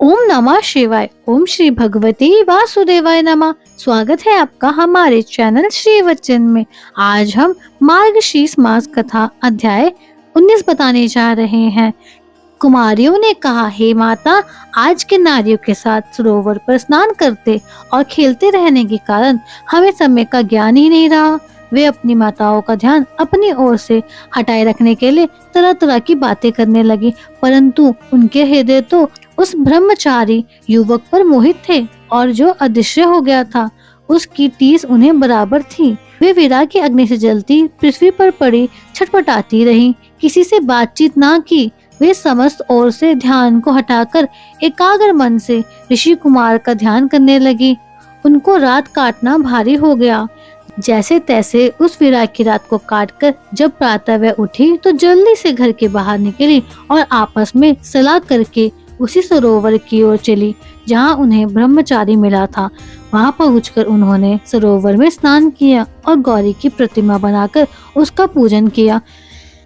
ओम नमः शिवाय। ओम श्री भगवती वासुदेवाय नमः। स्वागत है आपका हमारे चैनल श्री वचन में। आज हम मार्गशीर्ष मास कथा अध्याय 19 बताने जा रहे हैं। कुमारियों ने कहा, हे माता, आज के नारियों के साथ सरोवर पर स्नान करते और खेलते रहने के कारण हमें समय का ज्ञान ही नहीं रहा। वे अपनी माताओं का ध्यान अपनी ओर से हटाए रखने के लिए तरह तरह की बातें करने लगी, परंतु उनके हृदय तो उस ब्रह्मचारी युवक पर मोहित थे और जो अदृश्य हो गया था उसकी टीस उन्हें बराबर थी। वे विरह की अग्नि से जलती पृथ्वी पर पड़ी छटपटाती रहीं, किसी से बातचीत ना की। वे समस्त ओर से ध्यान को हटाकर एकाग्र मन से ऋषि कुमार का ध्यान करने लगी। उनको रात काटना भारी हो गया। जैसे तैसे उस विरह की रात को काटकर जब प्रातः वह उठी तो जल्दी से घर के बाहर निकली और आपस में सलाह करके उसी सरोवर की ओर चली जहां उन्हें ब्रह्मचारी मिला था। वहां पहुंचकर उन्होंने सरोवर में स्नान किया और गौरी की प्रतिमा बनाकर उसका पूजन किया।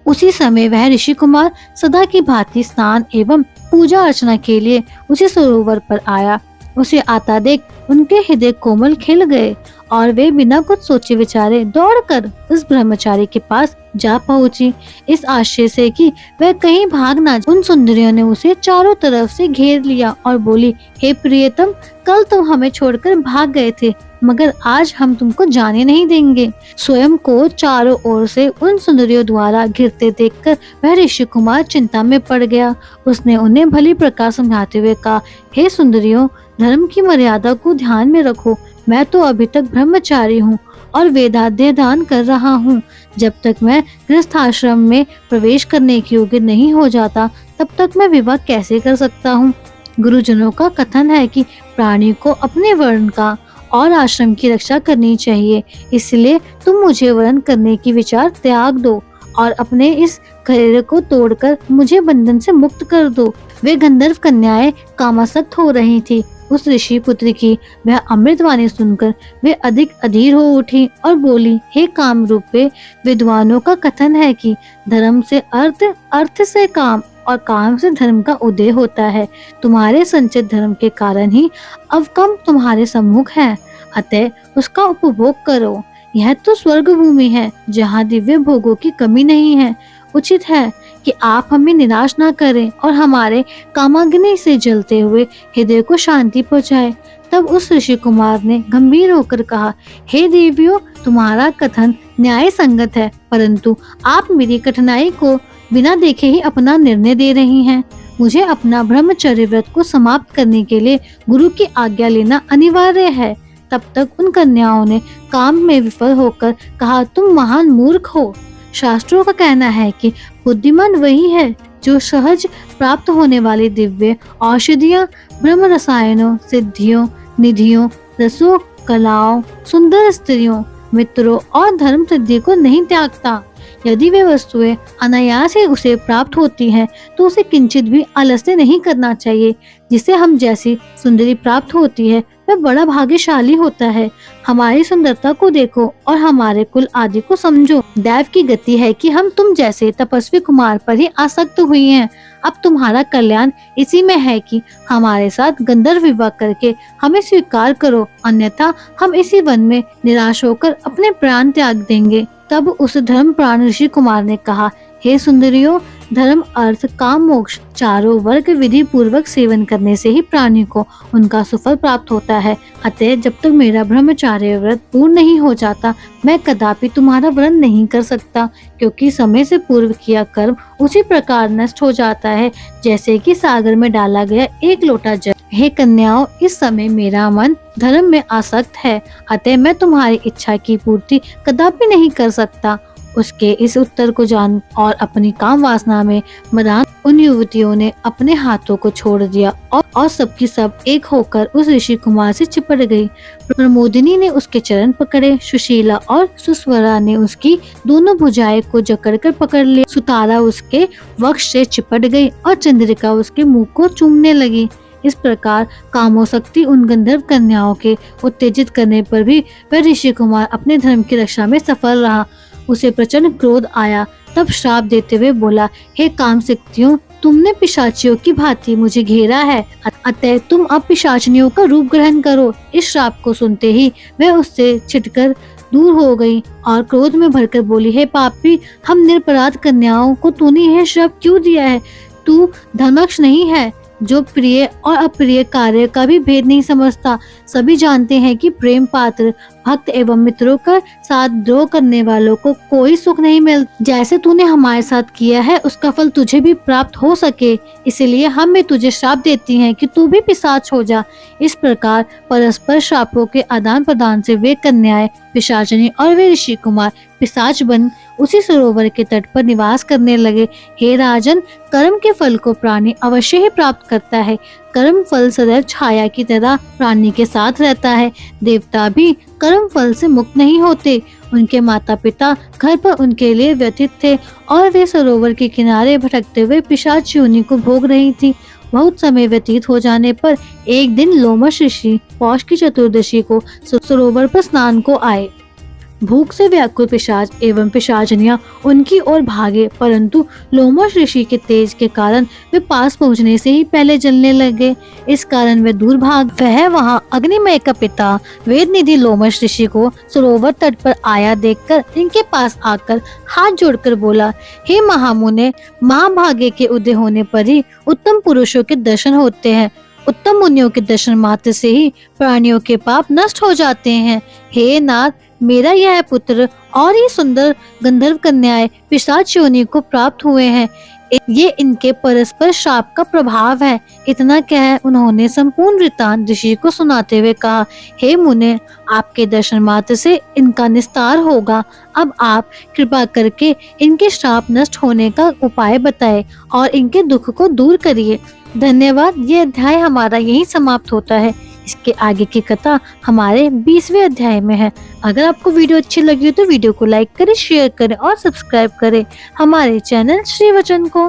उसी समय वह ऋषि कुमार सदा की भांति स्नान एवं पूजा अर्चना के लिए उसी सरोवर पर आया। उसे आता देख उनके हृदय कोमल खिल गए और वे बिना कुछ सोचे विचारे दौड़कर उस ब्रह्मचारी के पास जा पहुंची, इस आशय से कि वह कहीं भाग ना जाए। उन सुंदरियों ने उसे चारों तरफ से घेर लिया और बोली, हे प्रियतम, कल तुम हमें छोड़कर भाग गए थे, मगर आज हम तुमको जाने नहीं देंगे। स्वयं को चारों ओर से उन सुंदरियों द्वारा घिरते देखकर वह ऋषि कुमार चिंता में पड़ गया। उसने उन्हें भली प्रकार समझाते हुए कहा, हे सुंदरियों, धर्म की मर्यादा को ध्यान में रखो। मैं तो अभी तक ब्रह्मचारी हूँ और वेदाध्ययन कर रहा हूँ। जब तक मैं गृहस्थ आश्रम में प्रवेश करने के योग्य नहीं हो जाता तब तक मैं विवाह कैसे कर सकता हूँ। गुरुजनों का कथन है कि प्राणी को अपने वर्ण का और आश्रम की रक्षा करनी चाहिए, इसलिए तुम मुझे वर्ण करने की विचार त्याग दो और अपने इस घरेरे को तोड़कर मुझे बंधन से मुक्त कर दो। वे गंधर्व कन्याएं कामासक्त हो रही थी। उस ऋषि पुत्र की वह अमृतवाणी सुनकर वे अधिक अधीर हो उठी और बोली, हे काम रूपे, विद्वानों का कथन है कि धर्म से अर्थ, अर्थ से काम और काम से धर्म का उदय होता है। तुम्हारे संचित धर्म के कारण ही अवकम तुम्हारे सम्मुख है, अतः उसका उपभोग करो। यह तो स्वर्ग भूमि है जहाँ दिव्य भोगों की कमी नहीं है। उचित है कि आप हमें निराश ना करें और हमारे कामाग्नि से जलते हुए हृदय को शांति पहुँचाए। तब उस ऋषि कुमार ने गंभीर होकर कहा, हे देवियों, तुम्हारा कथन न्याय संगत है, परंतु आप मेरी कठिनाई को बिना देखे ही अपना निर्णय दे रही हैं। मुझे अपना ब्रह्मचर्य व्रत को समाप्त करने के लिए गुरु की आज्ञा लेना अनिवार्य है। तब तक उन कन्याओं ने काम में विफल होकर कहा, तुम महान मूर्ख हो। शास्त्रों का कहना है कि बुद्धिमान वही है जो सहज प्राप्त होने वाली दिव्य औषधियों, ब्रह्म रसायनों, सिद्धियों, निधियों, रसों, कलाओं, सुंदर स्त्रियों, मित्रों और धर्म सिद्धि को नहीं त्यागता। यदि वे वस्तुएं अनायास ही उसे प्राप्त होती हैं, तो उसे किंचित भी आलस्य नहीं करना चाहिए। जिसे हम जैसी सुंदरी प्राप्त होती है वह बड़ा भाग्यशाली होता है। हमारी सुंदरता को देखो और हमारे कुल आदि को समझो। दैव की गति है कि हम तुम जैसे तपस्वी कुमार पर ही आसक्त हुई हैं। अब तुम्हारा कल्याण इसी में है कि हमारे साथ गंधर्व विवाह करके हमें स्वीकार करो, अन्यथा हम इसी वन में निराश होकर अपने प्राण त्याग देंगे। तब उस धर्म प्राण ऋषि कुमार ने कहा, हे सुंदरियों, धर्म, अर्थ, काम, मोक्ष चारों वर्ग विधि पूर्वक सेवन करने से ही प्राणी को उनका सुफल प्राप्त होता है। अतः जब तक मेरा ब्रह्मचार्य व्रत पूर्ण नहीं हो जाता मैं कदापि तुम्हारा व्रत नहीं कर सकता, क्योंकि समय से पूर्व किया कर्म उसी प्रकार नष्ट हो जाता है जैसे कि सागर में डाला गया एक लोटा जल। हे कन्याओं, इस समय मेरा मन धर्म में आसक्त है, अतः मैं तुम्हारी इच्छा की पूर्ति कदापि नहीं कर सकता। उसके इस उत्तर को जान और अपनी काम वासना में मदान उन युवतियों ने अपने हाथों को छोड़ दिया और सबकी सब एक होकर उस ऋषि कुमार से चिपट गई। प्रमोदिनी ने उसके चरण पकड़े, सुशीला और सुस्वरा ने उसकी दोनों भुजाएं को जकड़कर पकड़ लिया, सुतारा उसके वक्ष से चिपट गई और चंद्रिका उसके मुंह को चूमने लगी। इस प्रकार कामोशक्ति उन गंधर्व कन्याओं के उत्तेजित करने पर भी वह ऋषि कुमार अपने धर्म की रक्षा में सफल रहा। उसे प्रचंड क्रोध आया, तब श्राप देते हुए बोला, हे काम शक्तियों, तुमने पिशाचियों की भांति मुझे घेरा है, अतः तुम अब पिशाचनियों का रूप ग्रहण करो। इस श्राप को सुनते ही वह उससे छिटकर दूर हो गई और क्रोध में भरकर बोली, हे पापी, हम निरपराध कन्याओं को तूने यह श्राप क्यों दिया है? तू धर्मक्ष नहीं है, जो प्रिय और अप्रिय कार्य का भी भेद नहीं समझता। सभी जानते हैं कि प्रेम पात्र भक्त एवं मित्रों का साथ द्रोह करने वालों को कोई सुख नहीं मिलता। जैसे तूने हमारे साथ किया है उसका फल तुझे भी प्राप्त हो सके, इसलिए हम भी तुझे श्राप देती हैं कि तू भी पिशाच हो जा। इस प्रकार परस्पर श्रापों के आदान प्रदान से वे कन्याएं पिशाचनी और वे ऋषि कुमार पिशाच बन उसी सरोवर के तट पर निवास करने लगे। हे राजन, कर्म के फल को प्राणी अवश्य ही प्राप्त करता है। कर्म फल सदैव छाया की तरह प्राणी के साथ रहता है। देवता भी कर्म फल से मुक्त नहीं होते। उनके माता पिता घर पर उनके लिए व्यतीत थे और वे सरोवर के किनारे भटकते हुए पिशाच योनि को भोग रही थी। बहुत समय व्यतीत हो जाने पर एक दिन लोमश ऋषि पौष की चतुर्दशी को सरोवर पर स्नान को आए। भूख से व्याकुल पिशाच एवं पिशाचनियां उनकी ओर भागे, परंतु लोमश ऋषि के तेज के कारण वे पास पहुंचने से ही पहले जलने लगे। इस कारण वे दूर भाग। वह वहां अग्निमय का पिता वेदनिधि लोमश ऋषि को सरोवर तट पर आया देखकर इनके पास आकर हाथ जोड़कर बोला, हे महामुने, महाभाग्य के उदय होने पर ही उत्तम पुरुषों के दर्शन होते हैं। उत्तम मुनियों के दर्शन मात्र से ही प्राणियों के पाप नष्ट हो जाते हैं। हे नाथ, मेरा यह पुत्र और ये सुंदर गंधर्व कन्याएं पिशाच योनि को प्राप्त हुए हैं। ये इनके परस्पर श्राप का प्रभाव है। इतना कह उन्होंने संपूर्ण वृत्तांत ऋषि को सुनाते हुए कहा, हे मुने, आपके दर्शन मात्र से इनका निस्तार होगा। अब आप कृपा करके इनके श्राप नष्ट होने का उपाय बताएं और इनके दुख को दूर करिए। धन्यवाद। ये अध्याय हमारा यही समाप्त होता है। इसके आगे की कथा हमारे 20वें अध्याय में है। अगर आपको वीडियो अच्छी लगी हो तो वीडियो को लाइक करें, शेयर करें और सब्सक्राइब करें हमारे चैनल श्री वचन को।